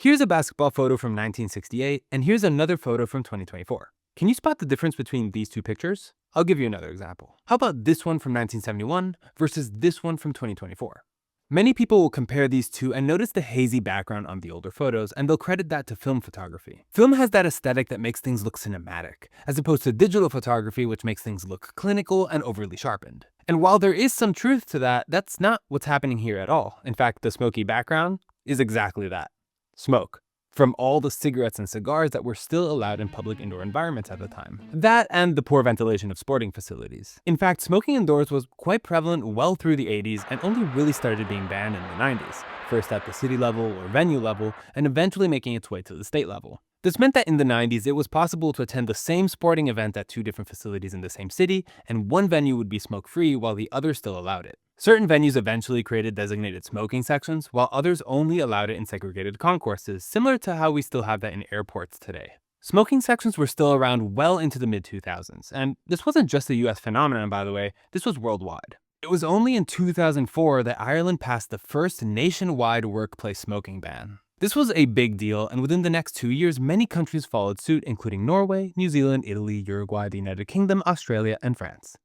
Here's a basketball photo from 1968, and here's another photo from 2024. Can you spot the difference between these two pictures? I'll give you another example. How about this one from 1971 versus this one from 2024? Many people will compare these two and notice the hazy background on the older photos, and they'll credit that to film photography. Film has that aesthetic that makes things look cinematic, as opposed to digital photography, which makes things look clinical and overly sharpened. And while there is some truth to that, that's not what's happening here at all. In fact, the smoky background is exactly that. Smoke. From all the cigarettes and cigars that were still allowed in public indoor environments at the time. That and the poor ventilation of sporting facilities. In fact, smoking indoors was quite prevalent well through the 80s and only really started being banned in the 90s, first at the city level or venue level, and eventually making its way to the state level. This meant that in the 90s, it was possible to attend the same sporting event at two different facilities in the same city, and one venue would be smoke-free while the other still allowed it. Certain venues eventually created designated smoking sections, while others only allowed it in segregated concourses, similar to how we still have that in airports today. Smoking sections were still around well into the mid-2000s, and this wasn't just a US phenomenon, by the way, this was worldwide. It was only in 2004 that Ireland passed the first nationwide workplace smoking ban. This was a big deal, and within the next 2 years, many countries followed suit, including Norway, New Zealand, Italy, Uruguay, the United Kingdom, Australia, and France.